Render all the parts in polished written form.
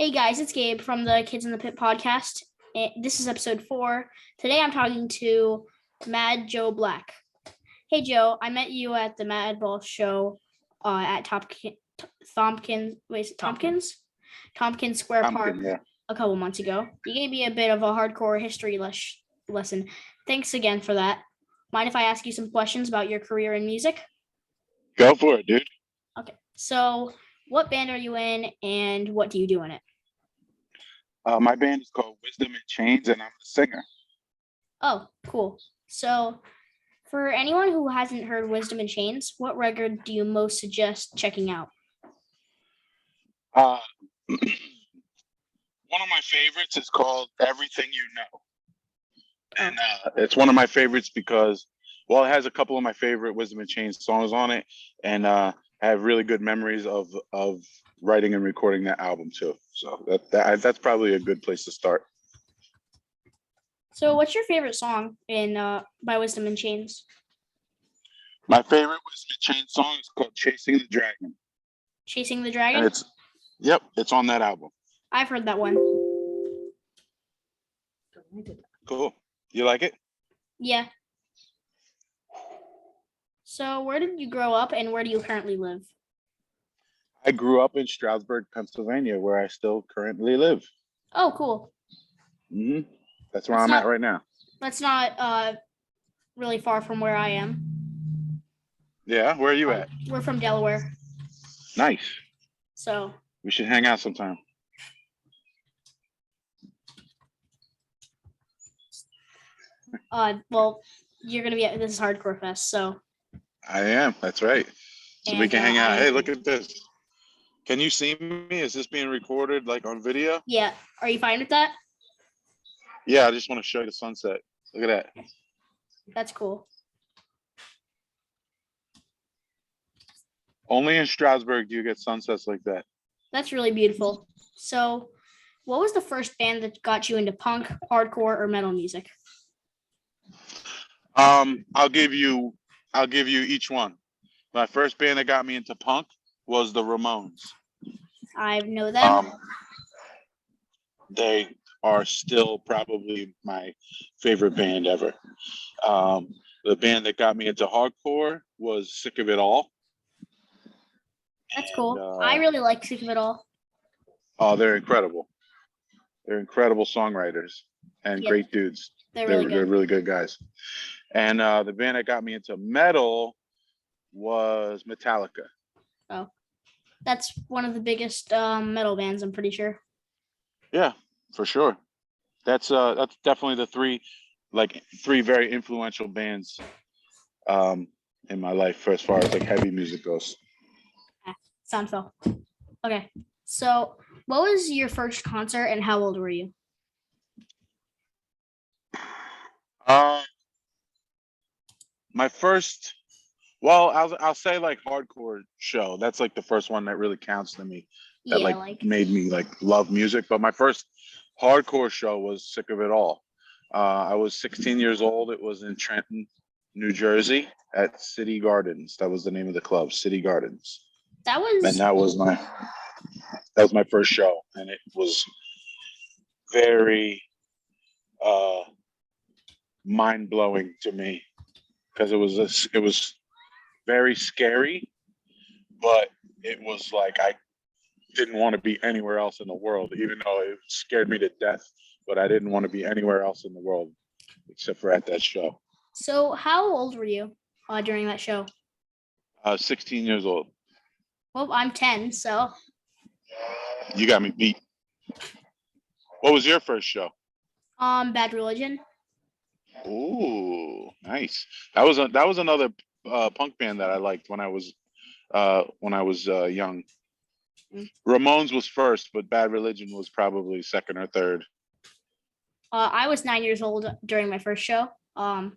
Hey guys, it's Gabe from the Kids in the Pit podcast. This is episode 4. Today I'm talking to Mad Joe Black. Hey Joe, I met you at the Mad Ball show at Tompkins Square Park a couple months ago. You gave me a bit of a hardcore history lesson. Thanks again for that. Mind if I ask you some questions about your career in music? Go for it, dude. Okay, so what band are you in and what do you do in it? My band is called Wisdom in Chains, and I'm the singer. Oh, cool. So, for anyone who hasn't heard Wisdom in Chains, what record do you most suggest checking out? One of my favorites is called Everything You Know. And it's one of my favorites because, well, it has a couple of my favorite Wisdom in Chains songs on it, and I have really good memories of writing and recording that album too. So that's probably a good place to start. So, what's your favorite song in by Wisdom in Chains? My favorite Wisdom in Chains song is called Chasing the Dragon. Chasing the Dragon? And it's on that album. I've heard that one. Cool. You like it? Yeah. So, where did you grow up and where do you currently live? I grew up in Stroudsburg, Pennsylvania, where I still currently live. Oh, cool. That's where I'm at right now. That's not really far from where I am. Yeah, where are you at? We're from Delaware. Nice. So we should hang out sometime. Well, you're gonna be at this Hardcore Fest, so. I am. That's right. So we can hang out. Hey, look at this. Can you see me? Is this being recorded like on video? Yeah. Are you fine with that? Yeah, I just want to show you the sunset. Look at that. That's cool. Only in Stroudsburg do you get sunsets like that. That's really beautiful. So, what was the first band that got you into punk, hardcore, or metal music? I'll give you each one. My first band that got me into punk was the Ramones. I know them. They are still probably my favorite band ever. The band that got me into hardcore was Sick of It All. That's cool. I really like Sick of It All. Oh, they're incredible. They're incredible songwriters and great dudes. They're really good guys. And the band that got me into metal was Metallica. Oh, that's one of the biggest metal bands, I'm pretty sure. Yeah, for sure. That's definitely the three very influential bands in my life as far as like heavy music goes. Soundfell. Okay, so what was your first concert and how old were you? My first, well, I'll say like hardcore show. That's like the first one that really counts to me. That made me like love music. But my first hardcore show was Sick of It All. I was 16 years old. It was in Trenton, New Jersey at City Gardens. That was the name of the club, City Gardens. That was my first show, and it was very mind-blowing to me because it was very scary, but it was like I didn't want to be anywhere else in the world, even though it scared me to death. But I didn't want to be anywhere else in the world except for at that show. So how old were you during that show? 16 years old. Well, I'm 10, so. You got me beat. What was your first show? Bad Religion. Ooh, nice. That was another punk band that I liked when I was young. Ramones was first, but Bad Religion was probably second or third. I was 9 years old during my first show. But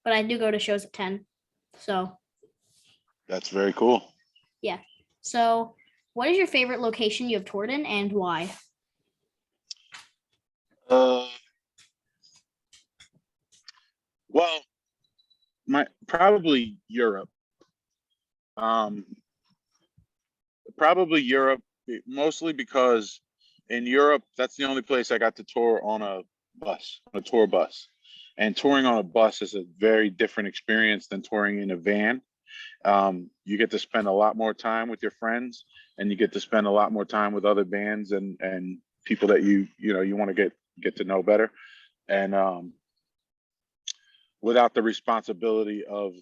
I do go to shows at 10. So. That's very cool. Yeah. So, what is your favorite location you have toured in and why? Well, probably Europe. Probably Europe mostly because in Europe, that's the only place I got to tour on a bus, on a tour bus. And touring on a bus is a very different experience than touring in a van. You get to spend a lot more time with your friends, and you get to spend a lot more time with other bands and people that you want to get to know better. And without the responsibility of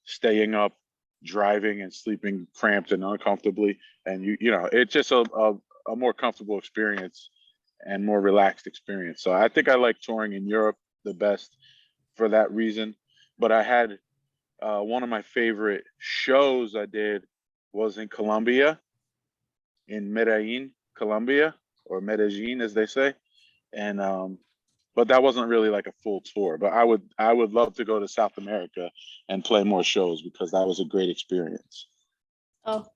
staying up, driving and sleeping cramped and uncomfortably, and it's just a more comfortable experience and more relaxed experience. So I think I like touring in Europe the best for that reason. But I had one of my favorite shows I did was in Colombia, in Medellin, Colombia, or Medellin as they say. And but that wasn't really like a full tour. But I would love to go to South America and play more shows because that was a great experience. Oh,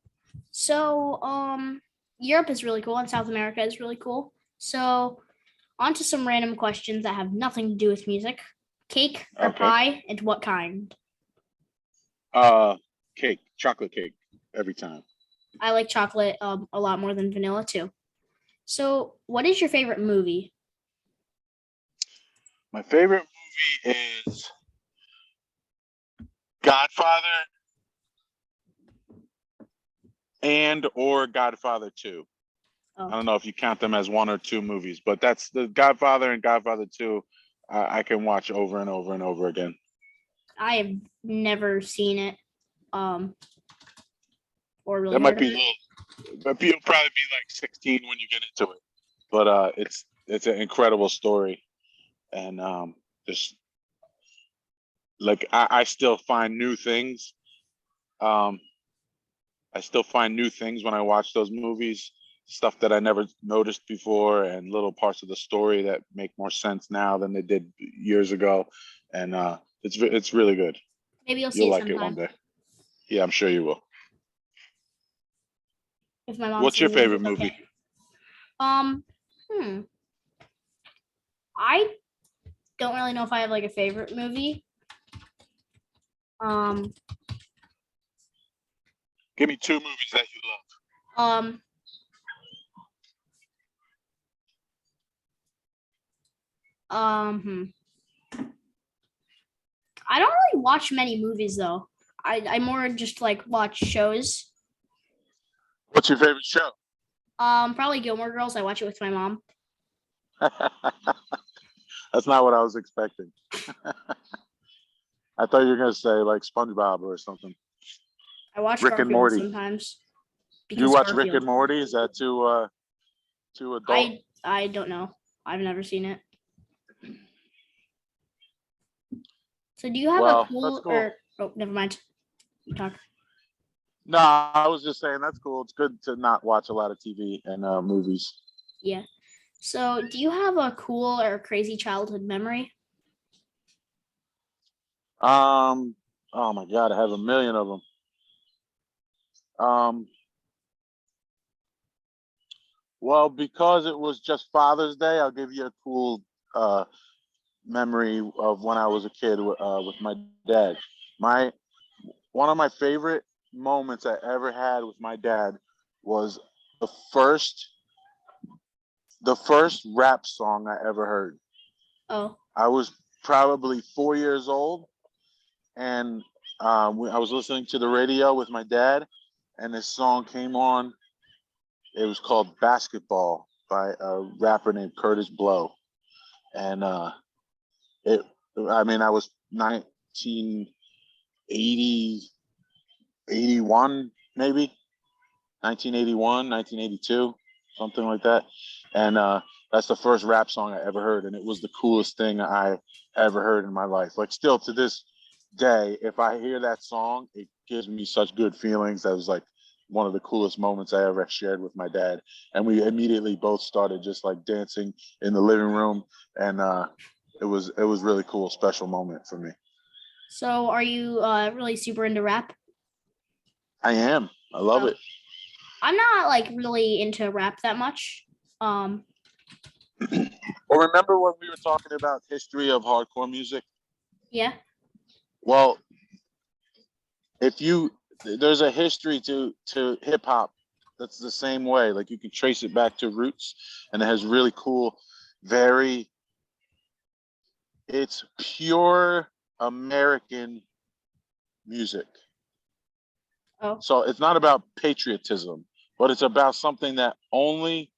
so Europe is really cool and South America is really cool. So on to some random questions that have nothing to do with music. Cake or pie, and what kind? Cake, chocolate cake, every time. I like chocolate a lot more than vanilla too. So what is your favorite movie? My favorite movie is Godfather and or Godfather 2. Oh. I don't know if you count them as one or two movies, but that's the Godfather and Godfather 2. I can watch over and over and over again. I have never seen it. Or really that might be, but you'll probably be like 16 when you get into it. But it's an incredible story, and just like I still find new things. I still find new things when I watch those movies, stuff that I never noticed before, and little parts of the story that make more sense now than they did years ago. And it's really good. Maybe you'll like it one day. Yeah, I'm sure you will. If my mom. What's your favorite movie? Okay. I don't really know if I have like a favorite movie. Give me two movies that you love. I don't really watch many movies though. I more just like watch shows. What's your favorite show? Probably Gilmore Girls. I watch it with my mom. That's not what I was expecting. I thought you were gonna say like SpongeBob or something. I watch Rick Garfield and Morty sometimes. You watch Garfield. Rick and Morty? Is that too adult? I don't know. I've never seen it. So do you have a cool, or oh, never mind. You talk. No, I was just saying that's cool. It's good to not watch a lot of TV and movies. Yeah. So do you have a cool or crazy childhood memory? Oh my God, I have a million of them. Well, because it was just Father's Day, I'll give you a cool memory of when I was a kid with my dad. One of my favorite moments I ever had with my dad was the first rap song I ever heard. Oh. I was probably 4 years old, and I was listening to the radio with my dad, and this song came on. It was called Basketball by a rapper named Kurtis Blow. And I was 1980, 81, maybe 1981, 1982, something like that. And that's the first rap song I ever heard. And it was the coolest thing I ever heard in my life. Like still to this day, if I hear that song, it gives me such good feelings. That was like one of the coolest moments I ever shared with my dad. And we immediately both started just like dancing in the living room. And it was really cool, special moment for me. So are you really super into rap? I am. I love it. I'm not like really into rap that much. Well, remember when we were talking about history of hardcore music? Yeah. Well, there's a history to hip hop that's the same way. Like you can trace it back to roots, and it has really cool, it's pure American music. Oh. So it's not about patriotism, but it's about something that only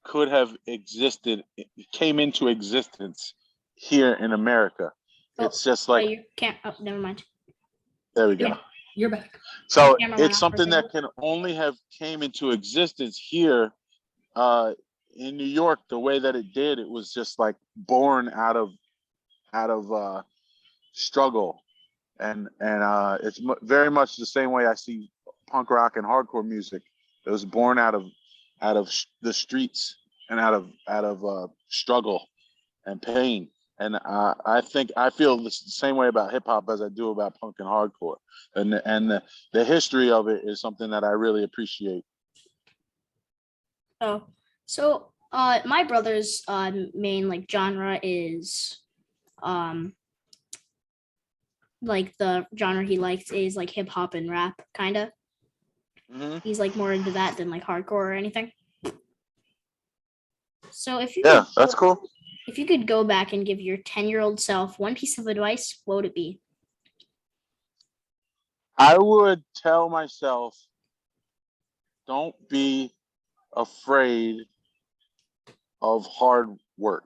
could have existed, came into existence here in America. It's just like, you can't. Oh, never mind. There we go. Yeah, you're back. So it's something that can only have came into existence here in New York. The way that it did, it was just like born out of struggle, and it's very much the same way I see punk rock and hardcore music. It was born out of the streets and out of struggle and pain. And I think I feel the same way about hip hop as I do about punk and hardcore. And the history of it is something that I really appreciate. Oh, so my brother's main like genre is like the genre he likes is like hip hop and rap kind of. Mm-hmm. He's like more into that than like hardcore or anything. So if you that's cool. If you could go back and give your 10-year-old self one piece of advice, what would it be? I would tell myself, don't be afraid of hard work,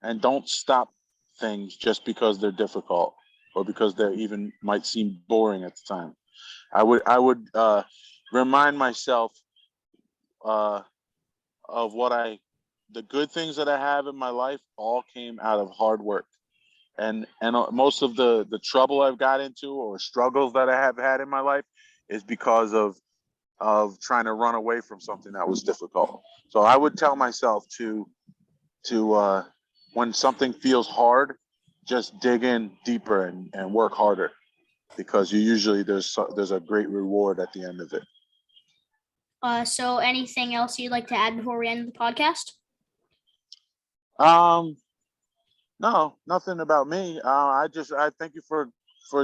and don't stop things just because they're difficult or because they even might seem boring at the time. I would remind myself of the good things that I have in my life all came out of hard work. And most of the trouble I've got into or struggles that I have had in my life is because of trying to run away from something that was difficult. So I would tell myself to when something feels hard, just dig in deeper and work harder, because you usually there's a great reward at the end of it. So anything else you'd like to add before we end the podcast? No, nothing about me. I thank you for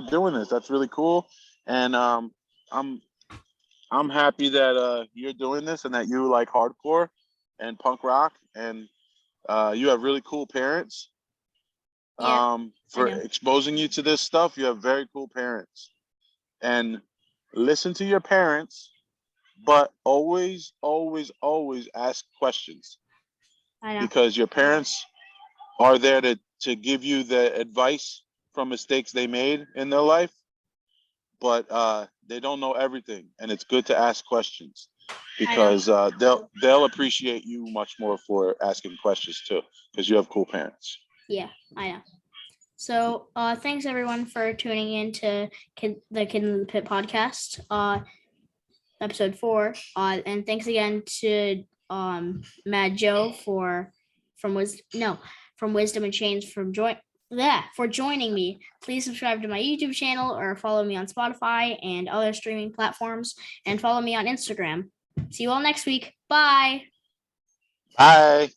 doing this. That's really cool. And I'm happy that you're doing this and that you like hardcore and punk rock, and you have really cool parents. For exposing you to this stuff. You have very cool parents. And listen to your parents, but always, always, always ask questions. I know. Because your parents are there to give you the advice from mistakes they made in their life, but they don't know everything, and it's good to ask questions, because they'll appreciate you much more for asking questions too, because you have cool parents. Yeah, I know. So thanks everyone for tuning in to the Kid in the Pit podcast, episode 4, and thanks again to Mad Joe from Wisdom and Chains for joining me. Please subscribe to my YouTube channel or follow me on Spotify and other streaming platforms, and follow me on Instagram. See you all next week. Bye. Bye.